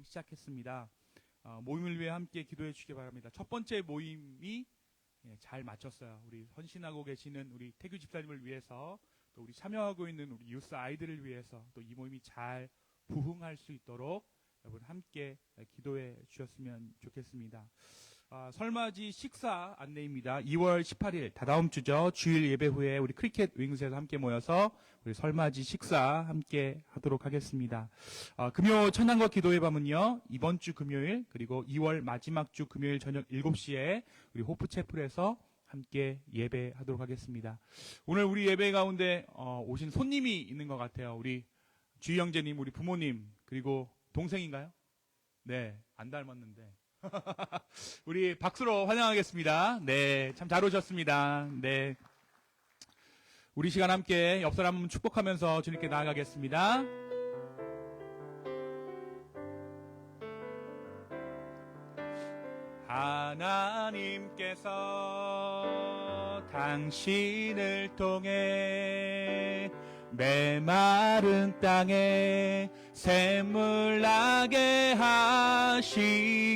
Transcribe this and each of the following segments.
시작했습니다. 모임을 위해 함께 기도해 주시기 바랍니다. 첫 번째 모임이 잘 마쳤어요. 우리 헌신하고 계시는 우리 태규 집사님을 위해서, 또 우리 참여하고 있는 우리 유스 아이들을 위해서, 또 이 모임이 잘 부흥할 수 있도록 여러분 함께 기도해 주셨으면 좋겠습니다. 설맞이 식사 안내입니다. 2월 18일 다다음 주죠. 주일 예배 후에 우리 크리켓 윙스에서 함께 모여서 우리 설맞이 식사 함께 하도록 하겠습니다. 금요 찬양과 기도의 밤은요, 이번 주 금요일 그리고 2월 마지막 주 금요일 저녁 7시에 우리 호프채플에서 함께 예배하도록 하겠습니다. 오늘 우리 예배 가운데 오신 손님이 있는 것 같아요. 우리 주희 형제님, 우리 부모님, 그리고 동생인가요? 네, 안 닮았는데. 우리 박수로 환영하겠습니다. 네, 참 잘 오셨습니다. 네. 우리 시간 함께 옆 사람 축복하면서 주님께 나아가겠습니다. 하나님께서 당신을 통해 메마른 땅에 샘물 나게 하시기를,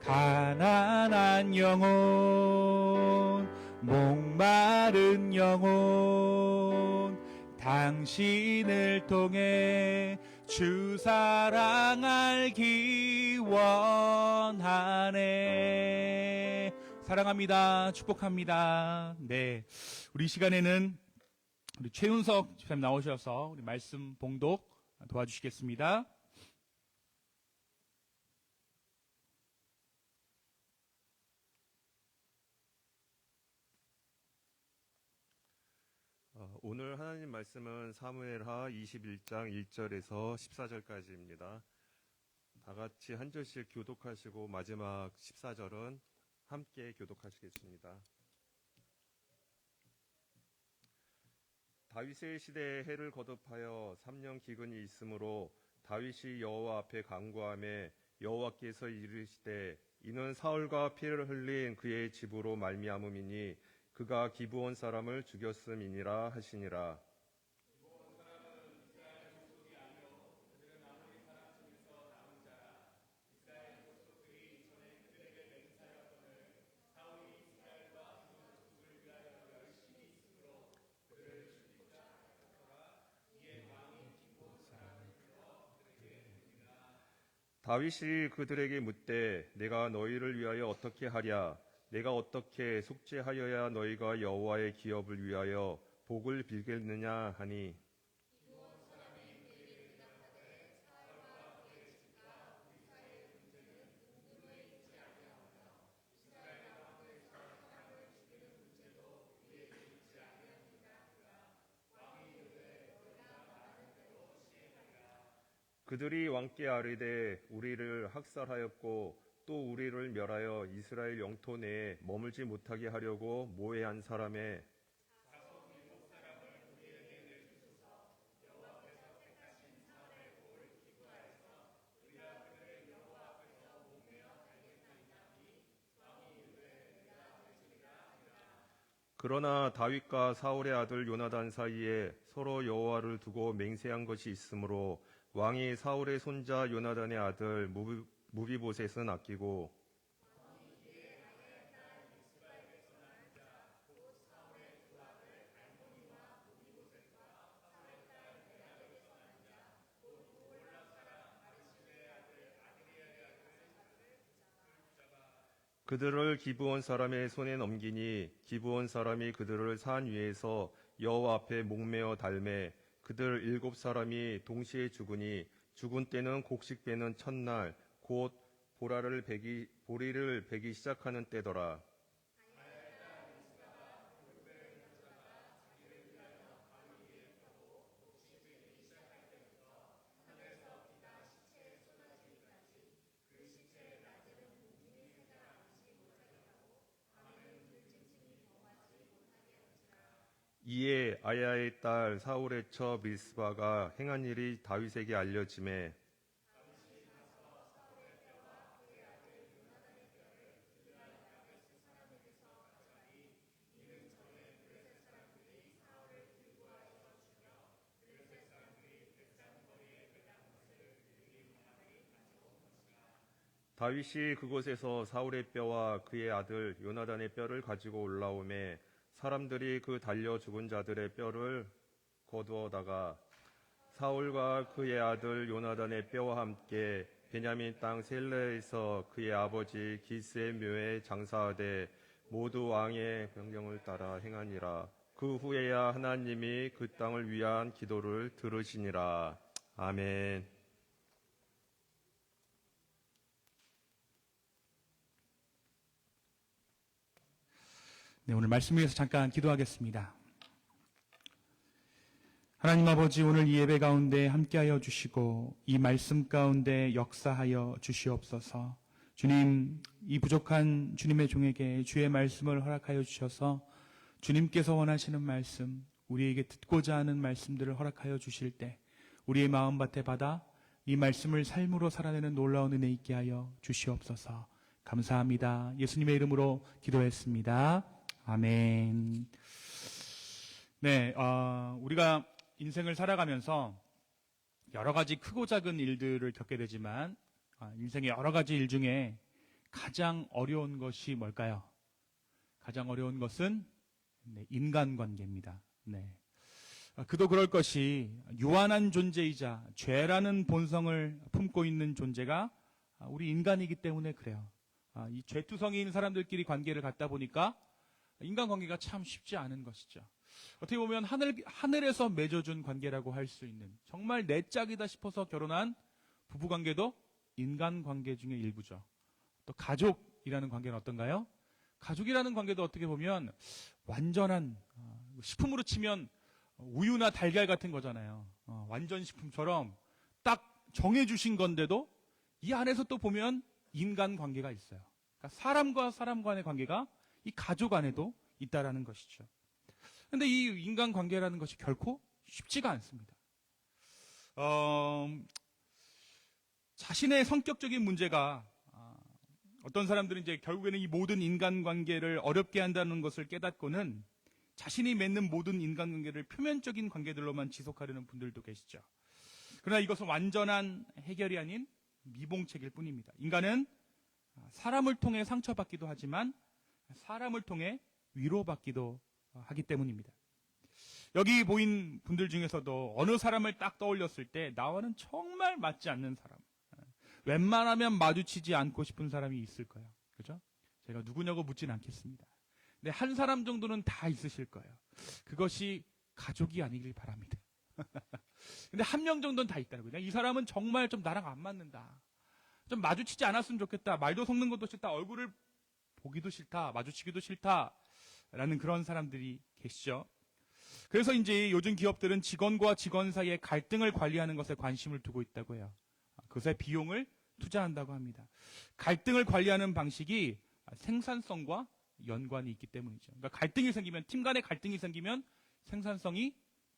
가난한 영혼, 목마른 영혼, 당신을 통해 주 사랑 알기 원하네. 사랑합니다. 축복합니다. 네, 우리 시간에는 우리 최윤석 집사님 나오셔서 우리 말씀 봉독 도와주시겠습니다. 오늘 하나님 말씀은 사무엘하 21장 1절에서 14절까지입니다. 다 같이 한 절씩 교독하시고 마지막 14절은 함께 교독하시겠습니다. 다윗의 시대에 해를 거듭하여 3년 기근이 있으므로 다윗이 여호와 앞에 간구하매 여호와께서 이르시되 이는 사울과 피를 흘린 그의 집으로 말미암음이니 그가 기브온 사람을 죽였음이니라 하시니라. 다윗이 그들에게 묻되 내가 너희를 위하여 어떻게 하랴? 내가 어떻게 속죄하여야 너희가 여호와의 기업을 위하여 복을 빌겠느냐 하니, 그들이 왕께 아뢰되 우리를 학살하였고 또 우리를 멸하여 이스라엘 영토 내에 머물지 못하게 하려고 모해한 사람의 그러나 다윗과 사울의 아들 요나단 사이에 서로 여호와를 두고 맹세한 것이 있으므로 왕이 사울의 손자 요나단의 아들 무비보셋은 아끼고 그들을 기브온 사람의 손에 넘기니 기브온 사람이 그들을 산 위에서 여호와 앞에 목매어 달매 그들 7사람이 동시에 죽으니 죽은 때는 곡식 베는 첫날 곧 보리를 베기 시작하는 때더라. 이에 아야의 딸 사울의 처 미스바가 행한 일이 다윗에게 알려지매 다윗이 그곳에서 사울의 뼈와 그의 아들 요나단의 뼈를 가지고 올라오매 사람들이 그 달려 죽은 자들의 뼈를 거두어다가 사울과 그의 아들 요나단의 뼈와 함께 베냐민 땅 셀레에서 그의 아버지 기스의 묘에 장사하되 모두 왕의 명령을 따라 행하니라. 그 후에야 하나님이 그 땅을 위한 기도를 들으시니라. 아멘. 네, 오늘 말씀 위해서 잠깐 기도하겠습니다. 하나님 아버지, 오늘 이 예배 가운데 함께하여 주시고 이 말씀 가운데 역사하여 주시옵소서. 주님, 이 부족한 주님의 종에게 주의 말씀을 허락하여 주셔서 주님께서 원하시는 말씀, 우리에게 듣고자 하는 말씀들을 허락하여 주실 때 우리의 마음밭에 받아 이 말씀을 삶으로 살아내는 놀라운 은혜 있게 하여 주시옵소서. 감사합니다. 예수님의 이름으로 기도했습니다. 아멘. 네, 우리가 인생을 살아가면서 여러 가지 크고 작은 일들을 겪게 되지만 인생의 여러 가지 일 중에 가장 어려운 것이 뭘까요? 가장 어려운 것은 인간관계입니다. 네. 그도 그럴 것이 유한한 존재이자 죄라는 본성을 품고 있는 존재가 우리 인간이기 때문에 그래요. 이 죄투성이인 사람들끼리 관계를 갖다 보니까 인간관계가 참 쉽지 않은 것이죠. 어떻게 보면 하늘에서 맺어준 관계라고 할 수 있는 정말 내 짝이다 싶어서 결혼한 부부관계도 인간관계 중의 일부죠. 또 가족이라는 관계는 어떤가요? 가족이라는 관계도 어떻게 보면 완전한 식품으로 치면 우유나 달걀 같은 거잖아요. 완전 식품처럼 딱 정해주신 건데도 이 안에서 또 보면 인간관계가 있어요. 그러니까 사람과 사람 간의 관계가 이 가족 안에도 있다라는 것이죠. 그런데 이 인간관계라는 것이 결코 쉽지가 않습니다. 자신의 성격적인 문제가 어떤 사람들은 이제 결국에는 이 모든 인간관계를 어렵게 한다는 것을 깨닫고는 자신이 맺는 모든 인간관계를 표면적인 관계들로만 지속하려는 분들도 계시죠. 그러나 이것은 완전한 해결이 아닌 미봉책일 뿐입니다. 인간은 사람을 통해 상처받기도 하지만 사람을 통해 위로받기도 하기 때문입니다. 여기 보인 분들 중에서도 어느 사람을 딱 떠올렸을 때 나와는 정말 맞지 않는 사람, 웬만하면 마주치지 않고 싶은 사람이 있을 거예요. 그죠? 제가 누구냐고 묻진 않겠습니다. 근데 한 사람 정도는 다 있으실 거예요. 그것이 가족이 아니길 바랍니다. 근데 한 명 정도는 다 있다는 거예요. 이 사람은 정말 좀 나랑 안 맞는다. 좀 마주치지 않았으면 좋겠다. 말도 섞는 것도 싫다. 얼굴을 보기도 싫다. 마주치기도 싫다. 라는 그런 사람들이 계시죠. 그래서 이제 요즘 기업들은 직원과 직원 사이의 갈등을 관리하는 것에 관심을 두고 있다고 해요. 그것에 비용을 투자한다고 합니다. 갈등을 관리하는 방식이 생산성과 연관이 있기 때문이죠. 그러니까 갈등이 생기면, 팀 간의 갈등이 생기면 생산성이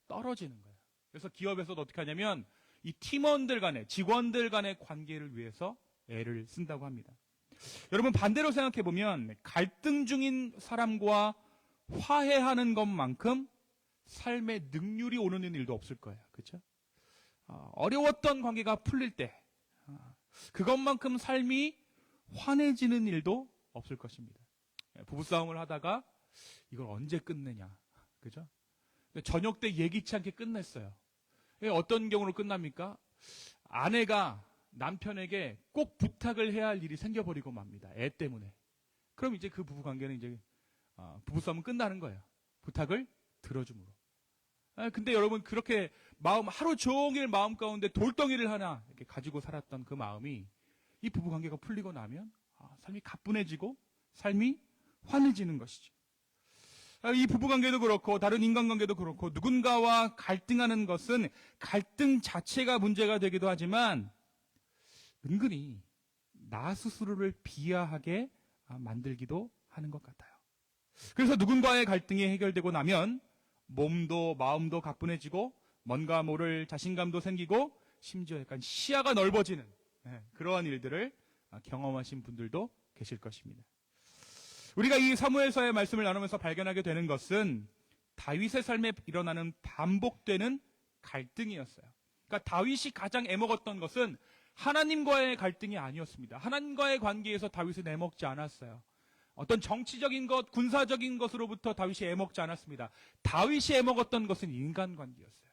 떨어지는 거예요. 그래서 기업에서도 어떻게 하냐면 이 팀원들 간의, 직원들 간의 관계를 위해서 애를 쓴다고 합니다. 여러분, 반대로 생각해 보면 갈등 중인 사람과 화해하는 것만큼 삶의 능률이 오르는 일도 없을 거예요. 그렇죠? 어려웠던 관계가 풀릴 때 그것만큼 삶이 환해지는 일도 없을 것입니다. 부부싸움을 하다가 이걸 언제 끝내냐. 그죠? 저녁 때 예기치 않게 끝냈어요. 어떤 경우로 끝납니까? 아내가 남편에게 꼭 부탁을 해야 할 일이 생겨버리고 맙니다. 애 때문에. 그럼 이제 그 부부관계는 이제 부부싸움은 끝나는 거예요. 부탁을 들어줌으로. 근데 여러분, 그렇게 하루 종일 마음 가운데 돌덩이를 하나 이렇게 가지고 살았던 그 마음이 이 부부관계가 풀리고 나면 삶이 가뿐해지고 삶이 환해지는 것이죠. 이 부부관계도 그렇고 다른 인간관계도 그렇고 누군가와 갈등하는 것은 갈등 자체가 문제가 되기도 하지만 은근히 나 스스로를 비하하게 만들기도 하는 것 같아요. 그래서 누군가의 갈등이 해결되고 나면 몸도 마음도 가뿐해지고 뭔가 모를 자신감도 생기고 심지어 약간 시야가 넓어지는 그러한 일들을 경험하신 분들도 계실 것입니다. 우리가 이 사무엘서의 말씀을 나누면서 발견하게 되는 것은 다윗의 삶에 일어나는 반복되는 갈등이었어요. 그러니까 다윗이 가장 애먹었던 것은 하나님과의 갈등이 아니었습니다. 하나님과의 관계에서 다윗은 애먹지 않았어요. 어떤 정치적인 것, 군사적인 것으로부터 다윗이 애먹지 않았습니다. 다윗이 애먹었던 것은 인간관계였어요.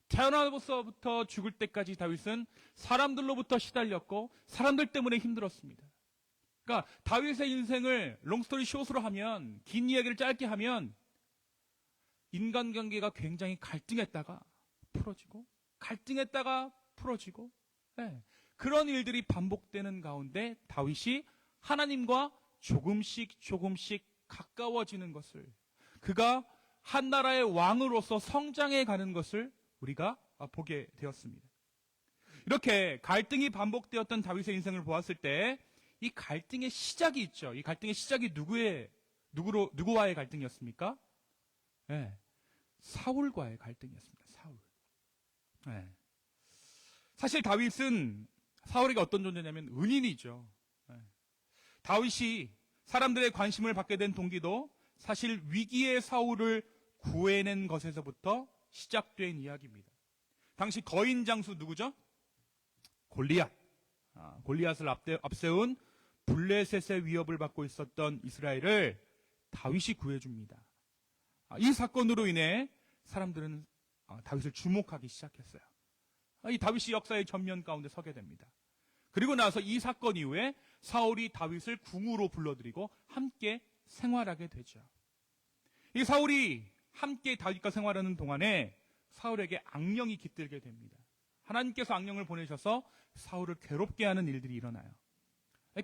태어나서부터 죽을 때까지 다윗은 사람들로부터 시달렸고 사람들 때문에 힘들었습니다. 그러니까 다윗의 인생을 롱스토리 숏으로 하면, 긴 이야기를 짧게 하면 인간관계가 굉장히 갈등했다가 풀어지고 갈등했다가 풀어지고, 네. 그런 일들이 반복되는 가운데 다윗이 하나님과 조금씩 가까워지는 것을, 그가 한 나라의 왕으로서 성장해 가는 것을 우리가 보게 되었습니다. 이렇게 갈등이 반복되었던 다윗의 인생을 보았을 때 이 갈등의 시작이 있죠. 이 갈등의 시작이 누구와의 갈등이었습니까? 네. 사울과의 갈등이었습니다. 사울. 네. 사실 다윗은 사울에게 어떤 존재냐면 은인이죠. 네. 다윗이 사람들의 관심을 받게 된 동기도 사실 위기의 사울을 구해낸 것에서부터 시작된 이야기입니다. 당시 거인 장수 누구죠? 골리앗. 골리앗을 앞세운 블레셋의 위협을 받고 있었던 이스라엘을 다윗이 구해줍니다. 이 사건으로 인해 사람들은 다윗을 주목하기 시작했어요. 이 다윗이 역사의 전면 가운데 서게 됩니다. 그리고 나서 이 사건 이후에 사울이 다윗을 궁으로 불러들이고 함께 생활하게 되죠. 이 사울이 함께 다윗과 생활하는 동안에 사울에게 악령이 깃들게 됩니다. 하나님께서 악령을 보내셔서 사울을 괴롭게 하는 일들이 일어나요.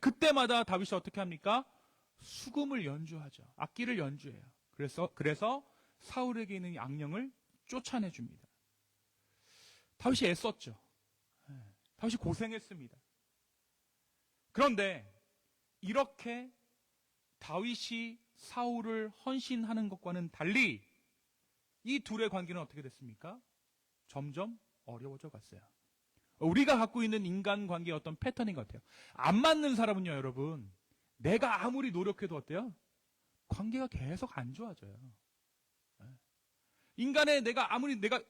그때마다 다윗이 어떻게 합니까? 수금을 연주하죠. 악기를 연주해요. 그래서 사울에게 있는 이 악령을 쫓아내줍니다. 다윗이 애썼죠. 다윗이 고생했습니다. 그런데 이렇게 다윗이 사울을 헌신하는 것과는 달리 이 둘의 관계는 어떻게 됐습니까? 점점 어려워져 갔어요. 우리가 갖고 있는 인간관계의 어떤 패턴인 것 같아요. 안 맞는 사람은요, 여러분, 내가 아무리 노력해도 어때요? 관계가 계속 안 좋아져요. 인간의 내가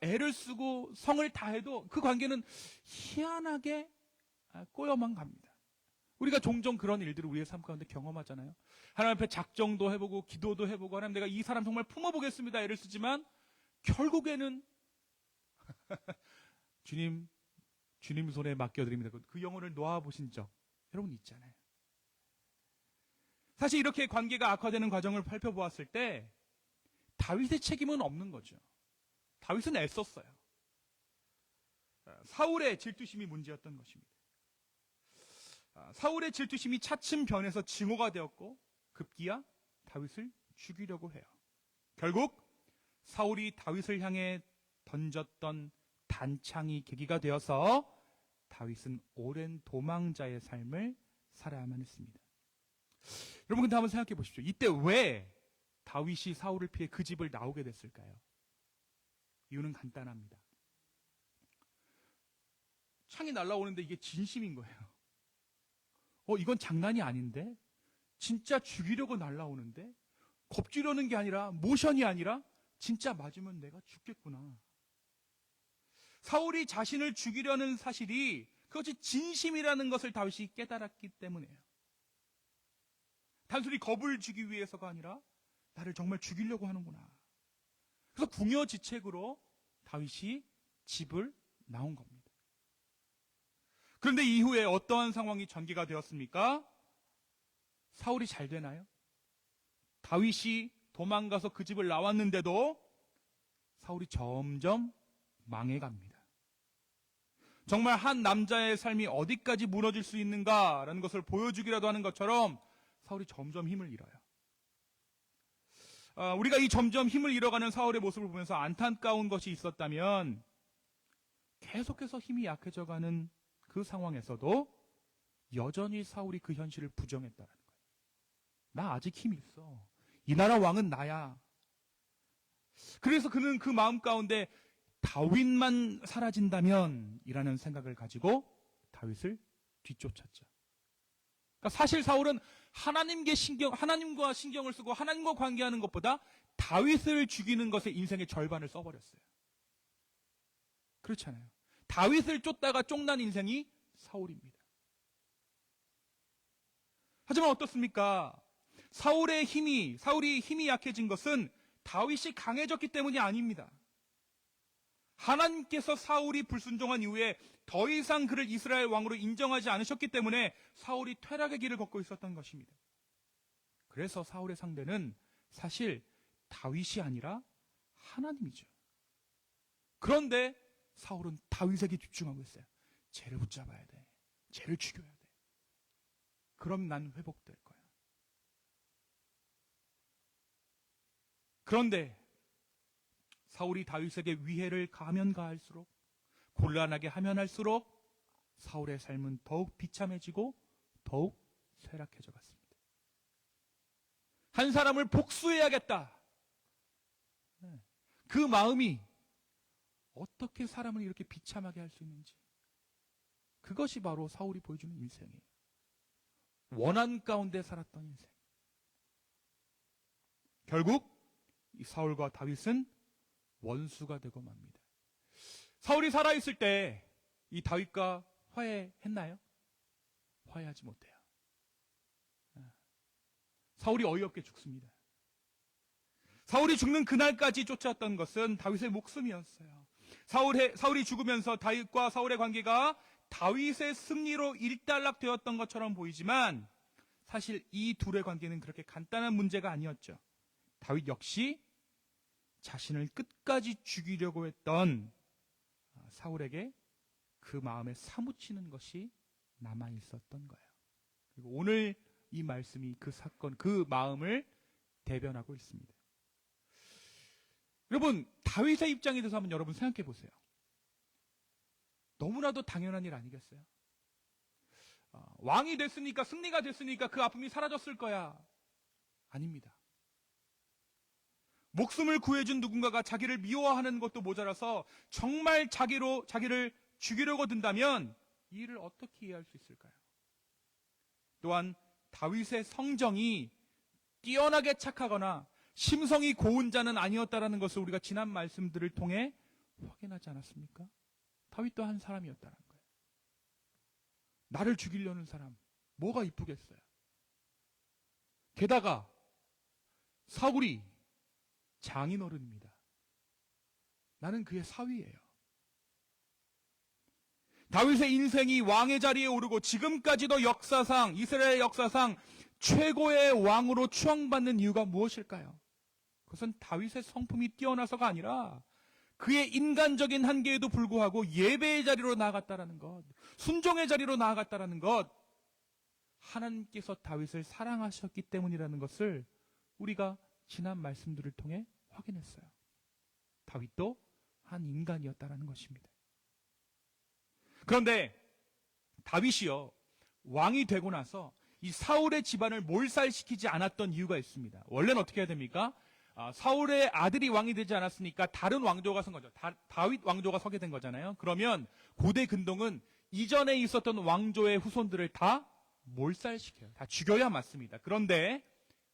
애를 쓰고 성을 다해도 그 관계는 희한하게 꼬여만 갑니다. 우리가 종종 그런 일들을 우리의 삶 가운데 경험하잖아요. 하나님 앞에 작정도 해보고 기도도 해보고, 하나님 내가 이 사람 정말 품어보겠습니다 애를 쓰지만 결국에는 주님 손에 맡겨드립니다. 그 영혼을 놓아보신 적 여러분 있잖아요. 사실 이렇게 관계가 악화되는 과정을 살펴보았을 때 다윗의 책임은 없는 거죠. 다윗은 애썼어요. 사울의 질투심이 문제였던 것입니다. 사울의 질투심이 차츰 변해서 증오가 되었고 급기야 다윗을 죽이려고 해요. 결국 사울이 다윗을 향해 던졌던 단창이 계기가 되어서 다윗은 오랜 도망자의 삶을 살아야만 했습니다. 여러분 근데 한번 생각해 보십시오. 이때 왜 다윗이 사울을 피해 그 집을 나오게 됐을까요? 이유는 간단합니다. 창이 날아오는데 이게 진심인 거예요. 이건 장난이 아닌데? 진짜 죽이려고 날아오는데? 겁주려는 게 아니라, 모션이 아니라 진짜 맞으면 내가 죽겠구나. 사울이 자신을 죽이려는 사실이 그것이 진심이라는 것을 다윗이 깨달았기 때문이에요. 단순히 겁을 주기 위해서가 아니라 나를 정말 죽이려고 하는구나. 그래서 궁여지책으로 다윗이 집을 나온 겁니다. 그런데 이후에 어떠한 상황이 전개가 되었습니까? 사울이 잘 되나요? 다윗이 도망가서 그 집을 나왔는데도 사울이 점점 망해갑니다. 정말 한 남자의 삶이 어디까지 무너질 수 있는가라는 것을 보여주기라도 하는 것처럼 사울이 점점 힘을 잃어요. 우리가 이 점점 힘을 잃어가는 사울의 모습을 보면서 안타까운 것이 있었다면 계속해서 힘이 약해져가는 그 상황에서도 여전히 사울이 그 현실을 부정했다는 거예요. 나 아직 힘이 있어. 이 나라 왕은 나야. 그래서 그는 그 마음 가운데 다윗만 사라진다면 이라는 생각을 가지고 다윗을 뒤쫓았죠. 그러니까 사실 사울은 하나님과 신경을 쓰고 하나님과 관계하는 것보다 다윗을 죽이는 것에 인생의 절반을 써버렸어요. 그렇잖아요. 다윗을 쫓다가 쫑난 인생이 사울입니다. 하지만 어떻습니까? 사울이 힘이 약해진 것은 다윗이 강해졌기 때문이 아닙니다. 하나님께서 사울이 불순종한 이후에 더 이상 그를 이스라엘 왕으로 인정하지 않으셨기 때문에 사울이 퇴락의 길을 걷고 있었던 것입니다. 그래서 사울의 상대는 사실 다윗이 아니라 하나님이죠. 그런데 사울은 다윗에게 집중하고 있어요. 쟤를 붙잡아야 돼. 쟤를 죽여야 돼. 그럼 난 회복될 거야. 그런데 사울이 다윗에게 위해를 가하면 가할수록, 곤란하게 하면 할수록 사울의 삶은 더욱 비참해지고 더욱 쇠락해져 갔습니다. 한 사람을 복수해야겠다. 그 마음이 어떻게 사람을 이렇게 비참하게 할 수 있는지, 그것이 바로 사울이 보여주는 인생이에요. 원한 가운데 살았던 인생. 결국 이 사울과 다윗은 원수가 되고 맙니다. 사울이 살아있을 때 이 다윗과 화해했나요? 화해하지 못해요. 사울이 어이없게 죽습니다. 사울이 죽는 그날까지 쫓아왔던 것은 다윗의 목숨이었어요. 사울이 죽으면서 다윗과 사울의 관계가 다윗의 승리로 일단락되었던 것처럼 보이지만 사실 이 둘의 관계는 그렇게 간단한 문제가 아니었죠. 다윗 역시 자신을 끝까지 죽이려고 했던 사울에게 그 마음에 사무치는 것이 남아 있었던 거예요. 그리고 오늘 이 말씀이 그 사건, 그 마음을 대변하고 있습니다. 여러분, 다윗의 입장에 대해서 한번 여러분 생각해 보세요. 너무나도 당연한 일 아니겠어요? 왕이 됐으니까, 승리가 됐으니까 그 아픔이 사라졌을 거야. 아닙니다. 목숨을 구해준 누군가가 자기를 미워하는 것도 모자라서 정말 자기를 죽이려고 든다면 이 일을 어떻게 이해할 수 있을까요? 또한 다윗의 성정이 뛰어나게 착하거나 심성이 고운 자는 아니었다라는 것을 우리가 지난 말씀들을 통해 확인하지 않았습니까? 다윗도 한 사람이었다는 거예요. 나를 죽이려는 사람, 뭐가 이쁘겠어요? 게다가 사울이 장인어른입니다. 나는 그의 사위예요. 다윗의 인생이 왕의 자리에 오르고 지금까지도 이스라엘 역사상 최고의 왕으로 추앙받는 이유가 무엇일까요? 그것은 다윗의 성품이 뛰어나서가 아니라 그의 인간적인 한계에도 불구하고 예배의 자리로 나아갔다라는 것, 순종의 자리로 나아갔다라는 것, 하나님께서 다윗을 사랑하셨기 때문이라는 것을 우리가 지난 말씀들을 통해 확인했어요. 다윗도 한 인간이었다라는 것입니다. 그런데 다윗이요, 왕이 되고 나서 이 사울의 집안을 몰살시키지 않았던 이유가 있습니다. 원래는 어떻게 해야 됩니까? 사울의 아들이 왕이 되지 않았으니까 다른 왕조가 선 거죠. 다윗 왕조가 서게 된 거잖아요. 그러면 고대 근동은 이전에 있었던 왕조의 후손들을 다 몰살시켜요. 다 죽여야 맞습니다. 그런데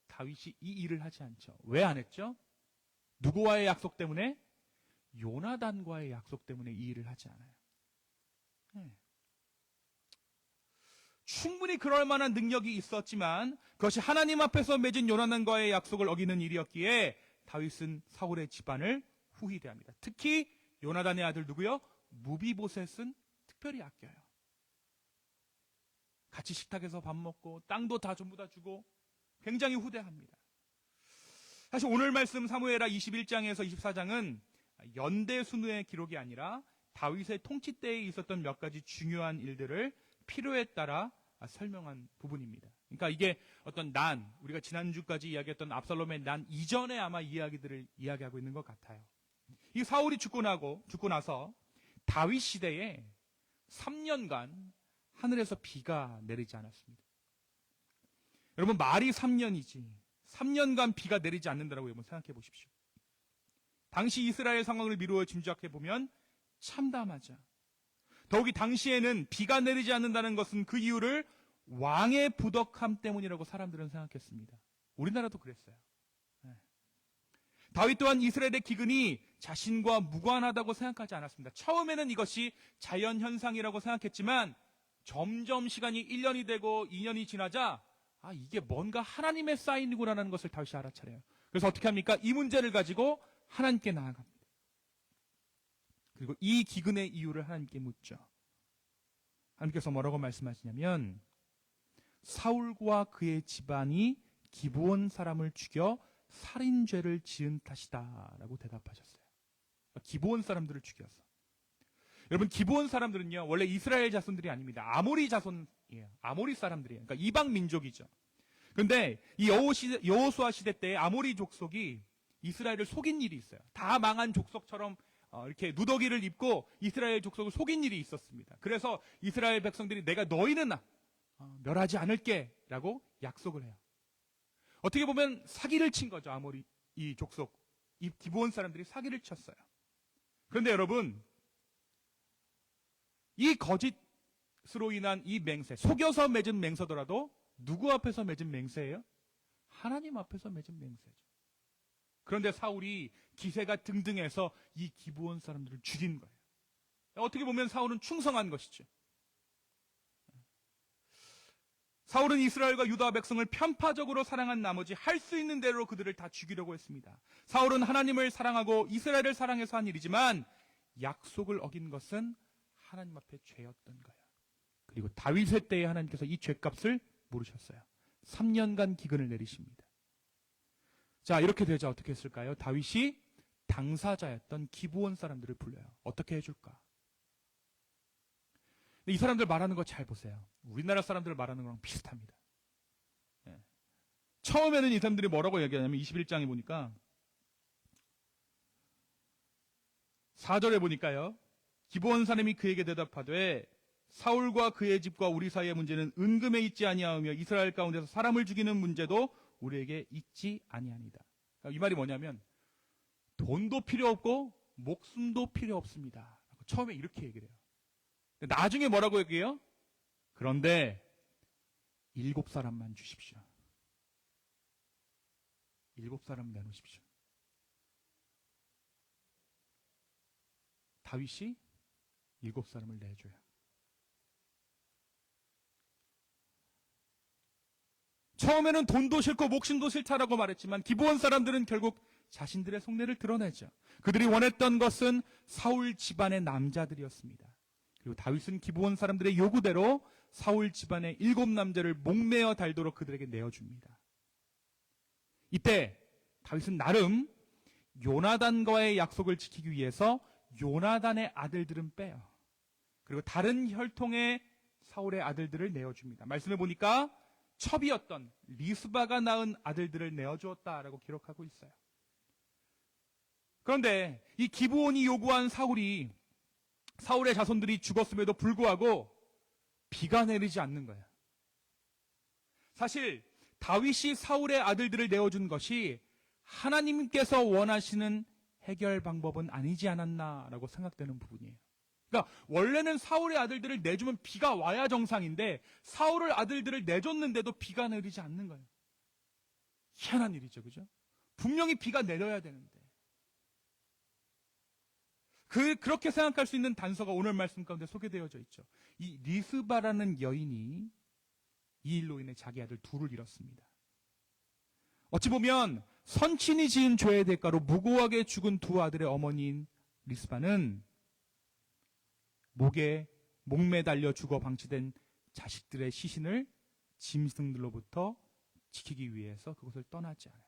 다윗이 이 일을 하지 않죠. 왜 안 했죠? 누구와의 약속 때문에? 요나단과의 약속 때문에 이 일을 하지 않아요. 충분히 그럴 만한 능력이 있었지만 그것이 하나님 앞에서 맺은 요나단과의 약속을 어기는 일이었기에 다윗은 사울의 집안을 후히 대합니다. 특히 요나단의 아들 누구요? 무비보셋은 특별히 아껴요. 같이 식탁에서 밥 먹고 땅도 다 전부 다 주고 굉장히 후대합니다. 사실 오늘 말씀 사무엘하 21장에서 24장은 연대순후의 기록이 아니라 다윗의 통치 때에 있었던 몇 가지 중요한 일들을 필요에 따라 설명한 부분입니다. 그러니까 이게 어떤 우리가 지난주까지 이야기했던 압살롬의 난 이전에 아마 이야기들을 이야기하고 있는 것 같아요. 이 사울이 죽고 나서 다윗 시대에 3년간 하늘에서 비가 내리지 않았습니다. 여러분, 말이 3년이지 3년간 비가 내리지 않는다라고 여러분 생각해 보십시오. 당시 이스라엘 상황을 미루어 짐작해 보면 참담하죠. 더욱이 당시에는 비가 내리지 않는다는 것은 그 이유를 왕의 부덕함 때문이라고 사람들은 생각했습니다. 우리나라도 그랬어요. 다윗 또한 이스라엘의 기근이 자신과 무관하다고 생각하지 않았습니다. 처음에는 이것이 자연현상이라고 생각했지만 점점 시간이 1년이 되고 2년이 지나자 이게 뭔가 하나님의 사인이구나라는 것을 다윗이 알아차려요. 그래서 어떻게 합니까? 이 문제를 가지고 하나님께 나아갑니다. 그리고 이 기근의 이유를 하나님께 묻죠. 하나님께서 뭐라고 말씀하시냐면 사울과 그의 집안이 기브온 사람을 죽여 살인죄를 지은 탓이다 라고 대답하셨어요. 기브온 사람들을 죽여서. 여러분, 기브온 사람들은요 원래 이스라엘 자손들이 아닙니다. 아모리 자손이에요. 아모리 사람들이에요. 그러니까 이방 민족이죠. 그런데 이 여호수아 시대 때 아모리 족속이 이스라엘을 속인 일이 있어요. 다 망한 족속처럼 이렇게 누더기를 입고 이스라엘 족속을 속인 일이 있었습니다. 그래서 이스라엘 백성들이 내가 너희는 멸하지 않을게 라고 약속을 해요. 어떻게 보면 사기를 친 거죠. 아모리 이 족속, 이 기브온 사람들이 사기를 쳤어요. 그런데 여러분, 이 거짓으로 인한 이 맹세, 속여서 맺은 맹세더라도 누구 앞에서 맺은 맹세예요? 하나님 앞에서 맺은 맹세죠. 그런데 사울이 기세가 등등해서 이 기브온 사람들을 죽인 거예요. 어떻게 보면 사울은 충성한 것이죠. 사울은 이스라엘과 유다 백성을 편파적으로 사랑한 나머지 할 수 있는 대로 그들을 다 죽이려고 했습니다. 사울은 하나님을 사랑하고 이스라엘을 사랑해서 한 일이지만 약속을 어긴 것은 하나님 앞에 죄였던 거예요. 그리고 다윗의 때에 하나님께서 이 죄값을 물으셨어요. 3년간 기근을 내리십니다. 자, 이렇게 되자 어떻게 했을까요? 다윗이 당사자였던 기브온 사람들을 불러요. 어떻게 해줄까? 이 사람들 말하는 거 잘 보세요. 우리나라 사람들 말하는 거랑 비슷합니다. 처음에는 이 사람들이 뭐라고 얘기하냐면 21장에 보니까 4절에 보니까요. 기브온 사람이 그에게 대답하되 사울과 그의 집과 우리 사이의 문제는 은금에 있지 아니하며 이스라엘 가운데서 사람을 죽이는 문제도 우리에게 있지 아니하니다. 그러니까 이 말이 뭐냐면 돈도 필요 없고 목숨도 필요 없습니다. 처음에 이렇게 얘기를 해요. 나중에 뭐라고 얘기해요? 그런데 7사람만 주십시오. 7사람 내놓으십시오. 다윗이 7사람을 내줘요. 처음에는 돈도 싫고 목숨도 싫다라고 말했지만 기브온 사람들은 결국 자신들의 속내를 드러내죠. 그들이 원했던 것은 사울 집안의 남자들이었습니다. 그리고 다윗은 기브온 사람들의 요구대로 사울 집안의 7남자를 목매어 달도록 그들에게 내어줍니다. 이때 다윗은 나름 요나단과의 약속을 지키기 위해서 요나단의 아들들은 빼요. 그리고 다른 혈통의 사울의 아들들을 내어줍니다. 말씀해 보니까 첩이었던 리스바가 낳은 아들들을 내어주었다라고 기록하고 있어요. 그런데 이 기브온이 요구한 사울의 자손들이 죽었음에도 불구하고 비가 내리지 않는 거예요. 사실 다윗이 사울의 아들들을 내어준 것이 하나님께서 원하시는 해결 방법은 아니지 않았나라고 생각되는 부분이에요. 그러니까 원래는 사울의 아들들을 내주면 비가 와야 정상인데 사울의 아들들을 내줬는데도 비가 내리지 않는 거예요. 희한한 일이죠, 그죠? 분명히 비가 내려야 되는데. 그렇게 생각할 수 있는 단서가 오늘 말씀 가운데 소개되어져 있죠. 이 리스바라는 여인이 이 일로 인해 자기 아들 둘을 잃었습니다. 어찌 보면 선친이 지은 죄의 대가로 무고하게 죽은 두 아들의 어머니인 리스바는 목에 목매달려 죽어 방치된 자식들의 시신을 짐승들로부터 지키기 위해서 그곳을 떠나지 않아요.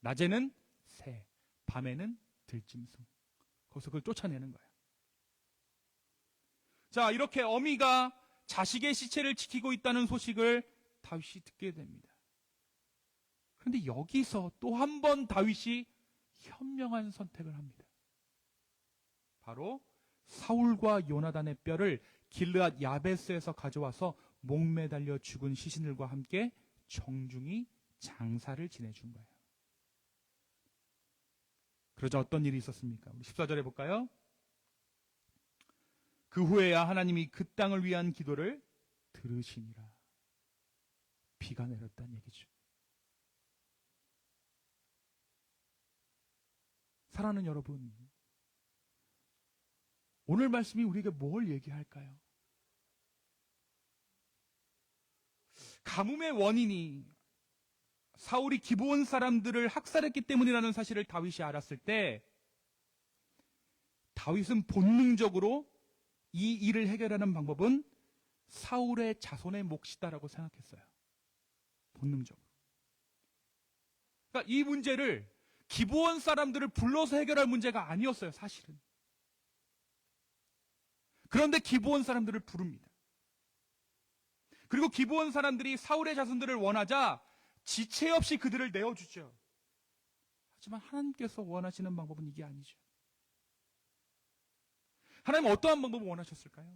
낮에는 새, 밤에는 들짐승. 거기서 그걸 쫓아내는 거예요. 자, 이렇게 어미가 자식의 시체를 지키고 있다는 소식을 다윗이 듣게 됩니다. 그런데 여기서 또 한 번 다윗이 현명한 선택을 합니다. 바로 사울과 요나단의 뼈를 길르앗 야베스에서 가져와서 목매달려 죽은 시신들과 함께 정중히 장사를 지내준 거예요. 그러자 어떤 일이 있었습니까? 우리 14절에 볼까요? 그 후에야 하나님이 그 땅을 위한 기도를 들으시니라. 비가 내렸다는 얘기죠. 사랑하는 여러분, 오늘 말씀이 우리에게 뭘 얘기할까요? 가뭄의 원인이 사울이 기브온 사람들을 학살했기 때문이라는 사실을 다윗이 알았을 때 다윗은 본능적으로 이 일을 해결하는 방법은 사울의 자손의 몫이다라고 생각했어요. 본능적으로. 그러니까 이 문제를 기브온 사람들을 불러서 해결할 문제가 아니었어요, 사실은. 그런데 기브온 사람들을 부릅니다. 그리고 기브온 사람들이 사울의 자손들을 원하자 지체 없이 그들을 내어주죠. 하지만 하나님께서 원하시는 방법은 이게 아니죠. 하나님은 어떠한 방법을 원하셨을까요?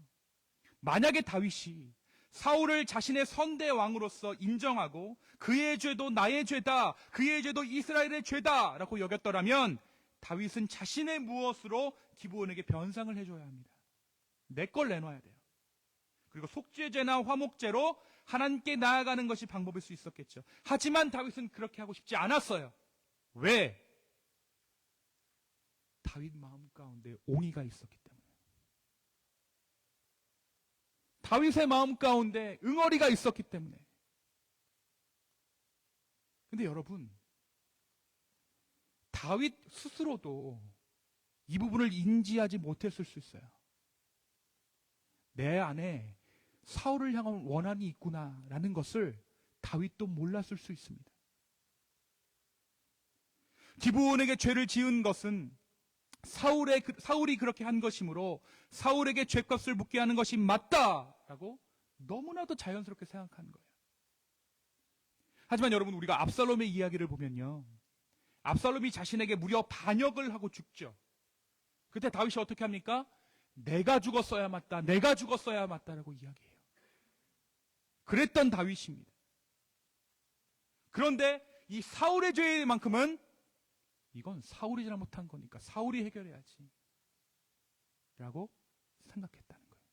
만약에 다윗이 사울을 자신의 선대 왕으로서 인정하고 그의 죄도 나의 죄다, 그의 죄도 이스라엘의 죄다라고 여겼더라면 다윗은 자신의 무엇으로 기브온에게 변상을 해줘야 합니다. 내 걸 내놔야 돼요. 그리고 속죄제나 화목제로 하나님께 나아가는 것이 방법일 수 있었겠죠. 하지만 다윗은 그렇게 하고 싶지 않았어요. 왜? 다윗 마음 가운데 옹의가 있었기 때문에. 다윗의 마음 가운데 응어리가 있었기 때문에. 근데 여러분, 다윗 스스로도 이 부분을 인지하지 못했을 수 있어요. 내 안에 사울을 향한 원한이 있구나라는 것을 다윗도 몰랐을 수 있습니다. 기브온에게 죄를 지은 것은 사울이 그렇게 한 것이므로 사울에게 죄값을 묻게 하는 것이 맞다라고 너무나도 자연스럽게 생각하는 거예요. 하지만 여러분, 우리가 압살롬의 이야기를 보면요, 압살롬이 자신에게 무려 반역을 하고 죽죠. 그때 다윗이 어떻게 합니까? 내가 죽었어야 맞다, 내가 죽었어야 맞다라고 이야기해요. 그랬던 다윗입니다. 그런데 이 사울의 죄만큼은 이건 사울이 잘못한 거니까 사울이 해결해야지 라고 생각했다는 거예요.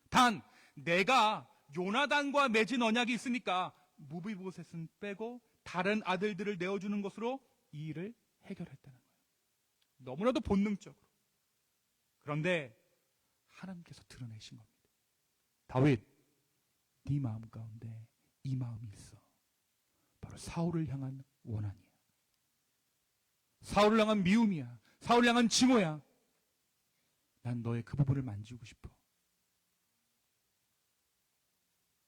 단 내가 요나단과 맺은 언약이 있으니까 무비보셋은 빼고 다른 아들들을 내어주는 것으로 이 일을 해결했다는 거예요. 너무나도 본능적으로. 그런데 하나님께서 드러내신 겁니다. 다윗, 네 마음 가운데 이 마음이 있어. 바로 사울을 향한 원한이야. 사울을 향한 미움이야. 사울을 향한 증오야. 난 너의 그 부분을 만지고 싶어.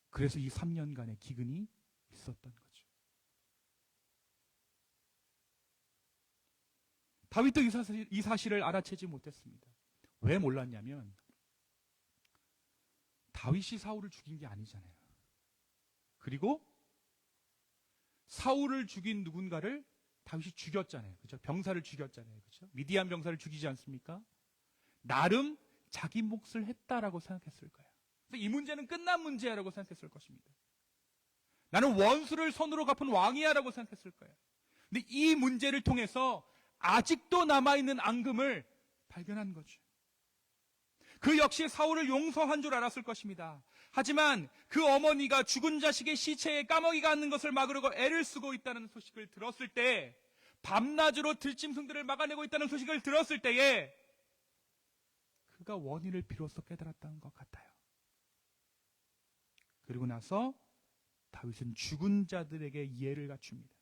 그래서 이 3년간의 기근이 있었던 거죠. 다윗도 이 사실을 알아채지 못했습니다. 왜 몰랐냐면 다윗이 사울을 죽인 게 아니잖아요. 그리고 사울을 죽인 누군가를 다윗이 죽였잖아요. 그렇죠? 병사를 죽였잖아요. 그렇죠? 미디안 병사를 죽이지 않습니까? 나름 자기 몫을 했다라고 생각했을 거예요. 그래서 이 문제는 끝난 문제야라고 생각했을 것입니다. 나는 원수를 손으로 갚은 왕이야라고 생각했을 거예요. 근데 이 문제를 통해서 아직도 남아있는 앙금을 발견한 거죠. 그 역시 사울을 용서한 줄 알았을 것입니다. 하지만 그 어머니가 죽은 자식의 시체에 까마귀가 앉는 것을 막으려고 애를 쓰고 있다는 소식을 들었을 때, 밤낮으로 들짐승들을 막아내고 있다는 소식을 들었을 때에 그가 원인을 비로소 깨달았다는 것 같아요. 그리고 나서 다윗은 죽은 자들에게 이해를 갖춥니다.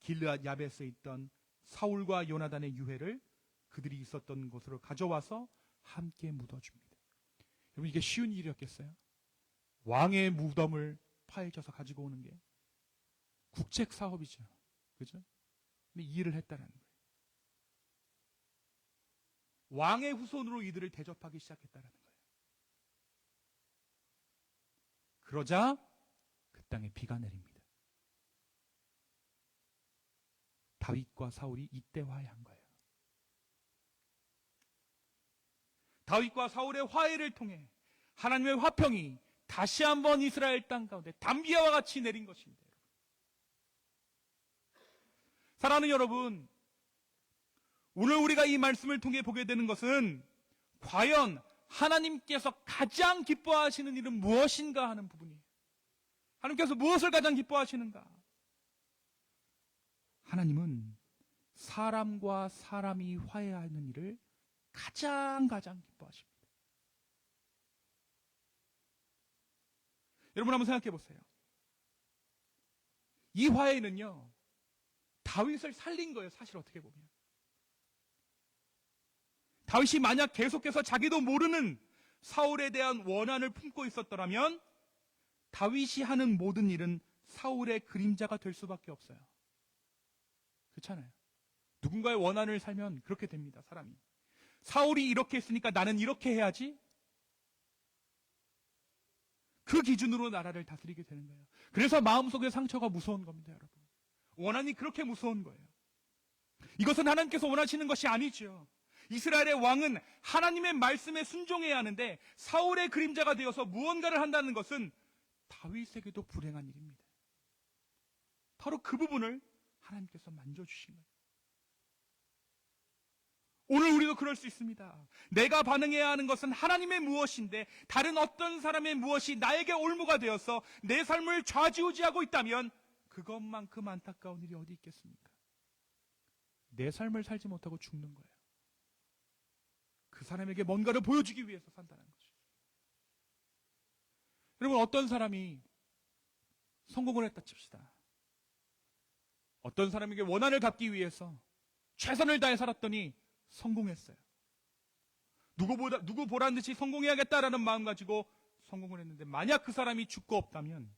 길르앗 야벳에 있던 사울과 요나단의 유해를 그들이 있었던 곳으로 가져와서 함께 묻어줍니다. 여러분, 이게 쉬운 일이었겠어요? 왕의 무덤을 파헤쳐서 가지고 오는 게 국책 사업이죠. 그죠? 근데 이 일을 했다는 거예요. 왕의 후손으로 이들을 대접하기 시작했다는 거예요. 그러자 그 땅에 비가 내립니다. 다윗과 사울이 이때 화해한 거예요. 다윗과 사울의 화해를 통해 하나님의 화평이 다시 한번 이스라엘 땅 가운데 담비아와 같이 내린 것입니다. 사랑하는 여러분, 오늘 우리가 이 말씀을 통해 보게 되는 것은 과연 하나님께서 가장 기뻐하시는 일은 무엇인가 하는 부분이에요. 하나님께서 무엇을 가장 기뻐하시는가? 하나님은 사람과 사람이 화해하는 일을 가장 기뻐하십니다. 여러분 한번 생각해 보세요. 이 화해는요, 다윗을 살린 거예요. 사실 어떻게 보면 다윗이 만약 계속해서 자기도 모르는 사울에 대한 원한을 품고 있었더라면 다윗이 하는 모든 일은 사울의 그림자가 될 수밖에 없어요. 그렇잖아요. 누군가의 원한을 살면 그렇게 됩니다. 사람이 사울이 이렇게 했으니까 나는 이렇게 해야지, 그 기준으로 나라를 다스리게 되는 거예요. 그래서 마음속의 상처가 무서운 겁니다. 여러분, 원한이 그렇게 무서운 거예요. 이것은 하나님께서 원하시는 것이 아니죠. 이스라엘의 왕은 하나님의 말씀에 순종해야 하는데 사울의 그림자가 되어서 무언가를 한다는 것은 다윗에게도 불행한 일입니다. 바로 그 부분을 하나님께서 만져주신 거예요. 오늘 우리도 그럴 수 있습니다. 내가 반응해야 하는 것은 하나님의 무엇인데 다른 어떤 사람의 무엇이 나에게 올무가 되어서 내 삶을 좌지우지하고 있다면 그것만큼 안타까운 일이 어디 있겠습니까? 내 삶을 살지 못하고 죽는 거예요. 그 사람에게 뭔가를 보여주기 위해서 산다는 거죠. 여러분, 어떤 사람이 성공을 했다 칩시다. 어떤 사람에게 원한을 갚기 위해서 최선을 다해 살았더니 성공했어요. 누구 보란 듯이 성공해야겠다라는 마음 가지고 성공을 했는데 만약 그 사람이 죽고 없다면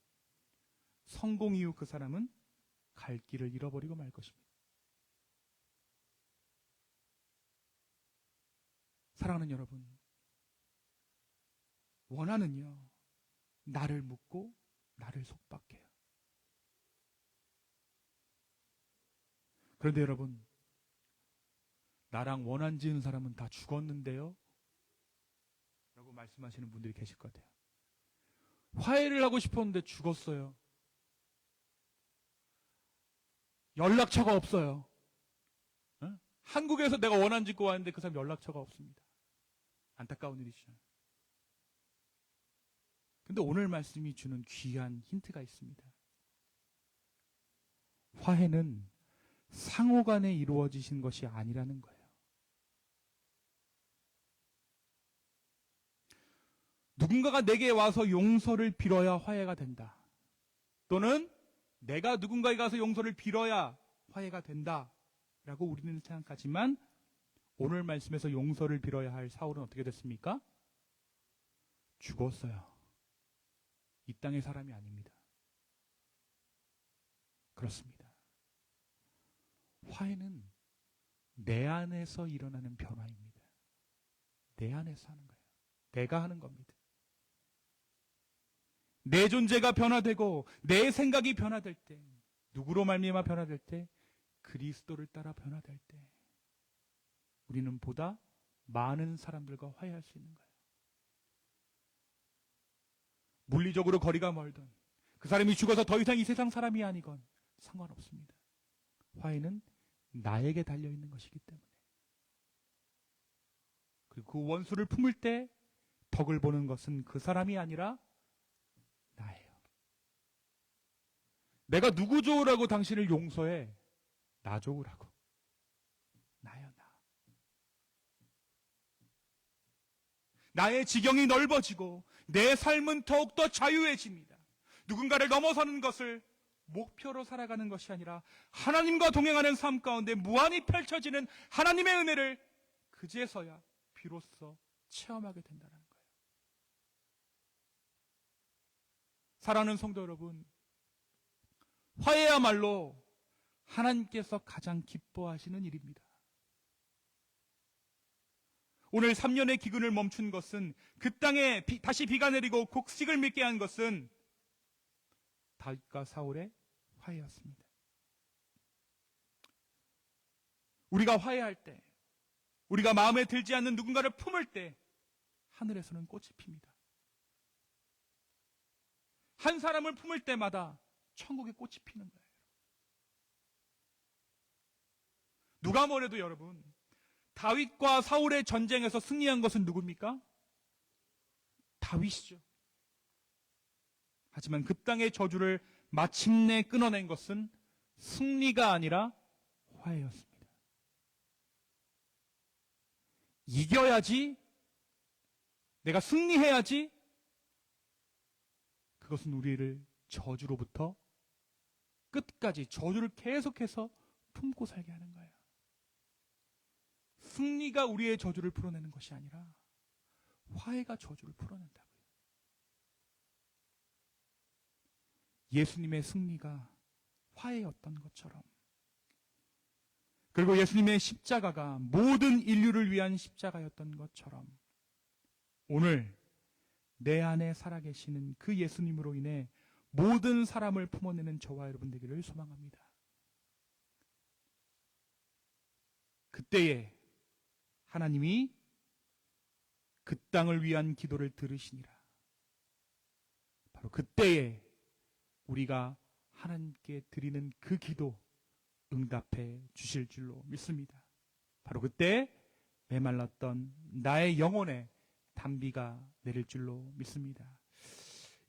성공 이후 그 사람은 갈 길을 잃어버리고 말 것입니다. 사랑하는 여러분, 원한은요, 나를 묻고 나를 속박해요. 그런데 여러분, 나랑 원한 지은 사람은 다 죽었는데요? 라고 말씀하시는 분들이 계실 것 같아요. 화해를 하고 싶었는데 죽었어요. 연락처가 없어요. 어? 한국에서 내가 원한 짓고 왔는데 그 사람 연락처가 없습니다. 안타까운 일이죠. 근데 오늘 말씀이 주는 귀한 힌트가 있습니다. 화해는 상호간에 이루어지신 것이 아니라는 거예요. 누군가가 내게 와서 용서를 빌어야 화해가 된다. 또는 내가 누군가에게 가서 용서를 빌어야 화해가 된다. 라고 우리는 생각하지만 오늘 말씀에서 용서를 빌어야 할 사울은 어떻게 됐습니까? 죽었어요. 이 땅의 사람이 아닙니다. 그렇습니다. 화해는 내 안에서 일어나는 변화입니다. 내 안에서 하는 거예요. 내가 하는 겁니다. 내 존재가 변화되고 내 생각이 변화될 때, 누구로 말미암아 변화될 때? 그리스도를 따라 변화될 때 우리는 보다 많은 사람들과 화해할 수 있는 거예요. 물리적으로 거리가 멀던 그 사람이 죽어서 더 이상 이 세상 사람이 아니건 상관없습니다. 화해는 나에게 달려있는 것이기 때문에. 그리고 그 원수를 품을 때 덕을 보는 것은 그 사람이 아니라 나예요. 내가 누구 좋으라고 당신을 용서해? 나 좋으라고. 나야, 나. 나의 지경이 넓어지고 내 삶은 더욱더 자유해집니다. 누군가를 넘어서는 것을 목표로 살아가는 것이 아니라 하나님과 동행하는 삶 가운데 무한히 펼쳐지는 하나님의 은혜를 그제서야 비로소 체험하게 된다는 거예요. 사랑하는 성도 여러분, 화해야말로 하나님께서 가장 기뻐하시는 일입니다. 오늘 3년의 기근을 멈춘 것은, 그 땅에 다시 비가 내리고 곡식을 맺게 한 것은 다윗과 사울의 화해였습니다. 우리가 화해할 때, 우리가 마음에 들지 않는 누군가를 품을 때 하늘에서는 꽃이 핍니다. 한 사람을 품을 때마다 천국의 꽃이 피는 거예요. 누가 뭐래도 여러분, 다윗과 사울의 전쟁에서 승리한 것은 누굽니까? 다윗이죠. 하지만 그 땅의 저주를 마침내 끊어낸 것은 승리가 아니라 화해였습니다. 이겨야지, 내가 승리해야지, 그것은 우리를 저주로부터 끝까지 저주를 계속해서 품고 살게 하는 거예요. 승리가 우리의 저주를 풀어내는 것이 아니라 화해가 저주를 풀어낸다고요. 예수님의 승리가 화해였던 것처럼, 그리고 예수님의 십자가가 모든 인류를 위한 십자가였던 것처럼, 오늘 내 안에 살아계시는 그 예수님으로 인해 모든 사람을 품어내는 저와 여러분 되기를 소망합니다. 그때에 하나님이 그 땅을 위한 기도를 들으시니라. 바로 그때에 우리가 하나님께 드리는 그 기도 응답해 주실 줄로 믿습니다. 바로 그때 메말랐던 나의 영혼에 단비가 내릴 줄로 믿습니다.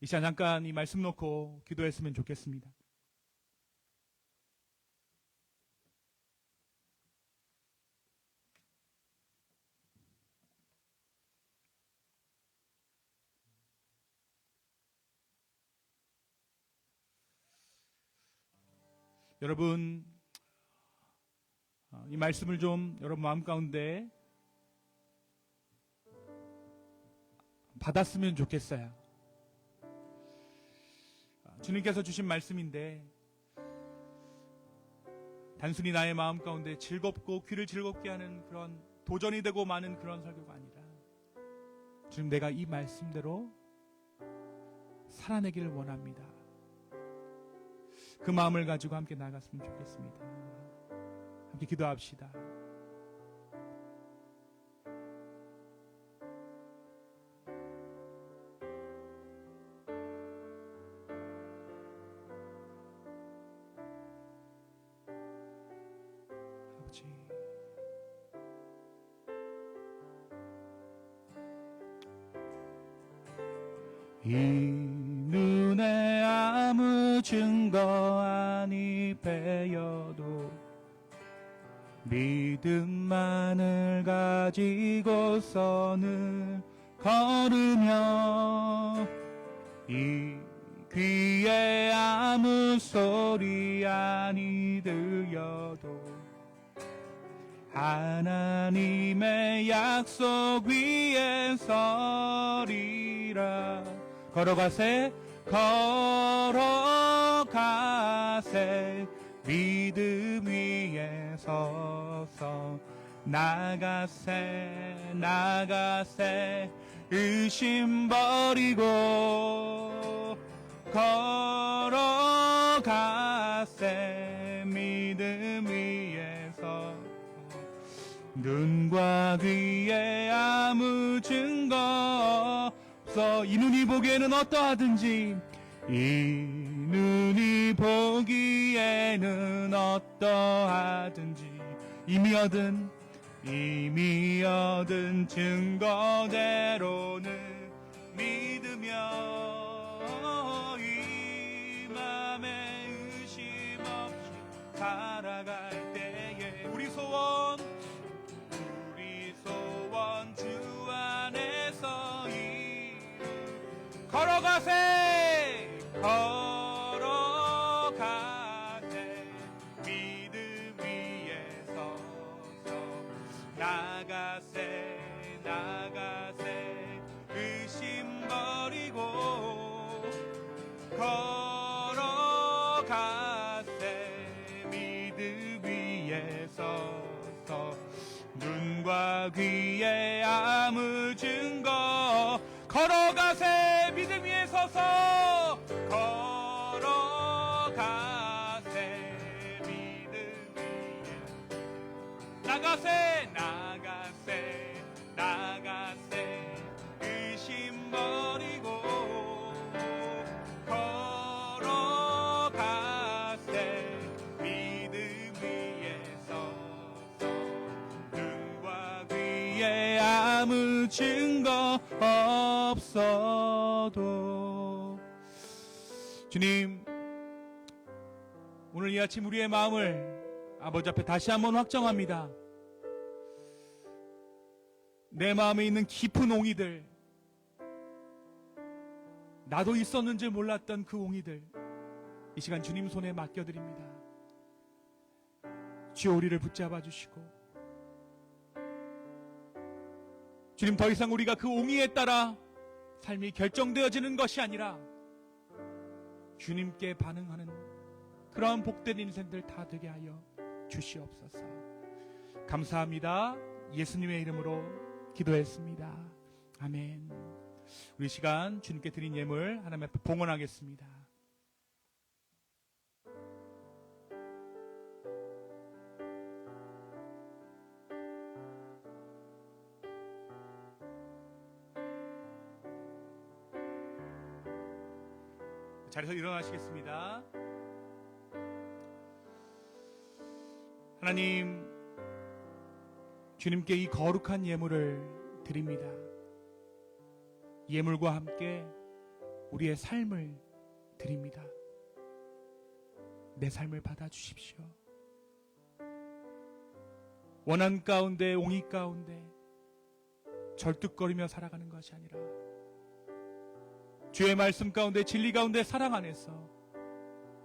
이 시간 잠깐 이 말씀 놓고 기도했으면 좋겠습니다. 여러분, 이 말씀을 좀 여러분 마음 가운데 받았으면 좋겠어요. 주님께서 주신 말씀인데 단순히 나의 마음 가운데 즐겁고 귀를 즐겁게 하는 그런 도전이 되고 마는 그런 설교가 아니라, 주님, 내가 이 말씀대로 살아내기를 원합니다. 그 마음을 가지고 함께 나갔으면 좋겠습니다. 함께 기도합시다. 아버지, 이 눈에 아무 증거 아니 베여도 믿음만을 가지고서는 걸으며, 이 귀에 아무 소리 아니 들려도 하나님의 약속 위에 서리라. 걸어가세, 걸어가세, 믿음 위에 서서 나가세, 나가세, 의심 버리고 걸어가세, 믿음 위에 서서 눈과 귀에 아무 증거 없어. 이 눈이 보기에는 어떠하든지, 이 눈이 보기에는 어떠하든지, 이미 얻은 증거대로는 믿으며 이 맘에 의심 없이 살아갈 때에 우리 소원 주 안에서 걸어가세, 걸어가세, 믿음 위에 서서 나가세, 나가세, 의심 버리고 걸어가세, 믿음 위에 서서 눈과 귀에 아무 증거, 걸어가세, 믿음 위에 서서 걸어가세, 믿음 위에 나가세, 나가세, 나가세, 의심 버리고 걸어가세, 믿음 위에 서서 눈과 귀에 아무 증거 없어도. 주님, 오늘 이 아침 우리의 마음을 아버지 앞에 다시 한번 확정합니다. 내 마음에 있는 깊은 옹이들, 나도 있었는지 몰랐던 그 옹이들, 이 시간 주님 손에 맡겨드립니다. 주여 우리를 붙잡아 주시고, 주님 더 이상 우리가 그 옹이에 따라 삶이 결정되어지는 것이 아니라 주님께 반응하는 그러한 복된 인생들 다 되게 하여 주시옵소서. 감사합니다. 예수님의 이름으로 기도했습니다. 아멘. 우리 시간 주님께 드린 예물 하나님 앞에 봉헌하겠습니다. 자리에서 일어나시겠습니다. 하나님, 주님께 이 거룩한 예물을 드립니다. 예물과 함께 우리의 삶을 드립니다. 내 삶을 받아주십시오. 원한 가운데, 옹의 가운데 절뚝거리며 살아가는 것이 아니라 주의 말씀 가운데, 진리 가운데, 사랑 안에서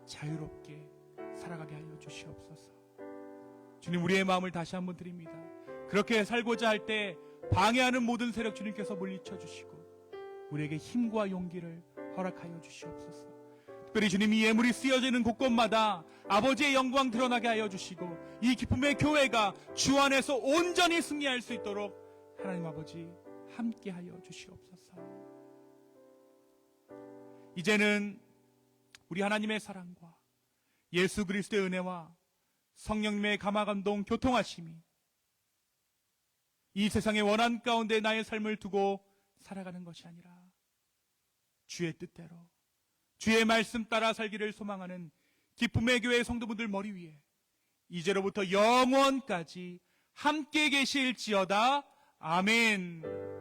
자유롭게 살아가게 하여 주시옵소서. 주님, 우리의 마음을 다시 한번 드립니다. 그렇게 살고자 할 때 방해하는 모든 세력 주님께서 물리쳐 주시고 우리에게 힘과 용기를 허락하여 주시옵소서. 특별히 주님, 이 예물이 쓰여지는 곳곳마다 아버지의 영광 드러나게 하여 주시고 이 기쁨의 교회가 주 안에서 온전히 승리할 수 있도록 하나님 아버지 함께 하여 주시옵소서. 이제는 우리 하나님의 사랑과 예수 그리스도의 은혜와 성령님의 감화감동 교통하심이 이 세상의 원한 가운데 나의 삶을 두고 살아가는 것이 아니라 주의 뜻대로 주의 말씀 따라 살기를 소망하는 기쁨의 교회 성도분들 머리 위에 이제로부터 영원까지 함께 계실지어다. 아멘.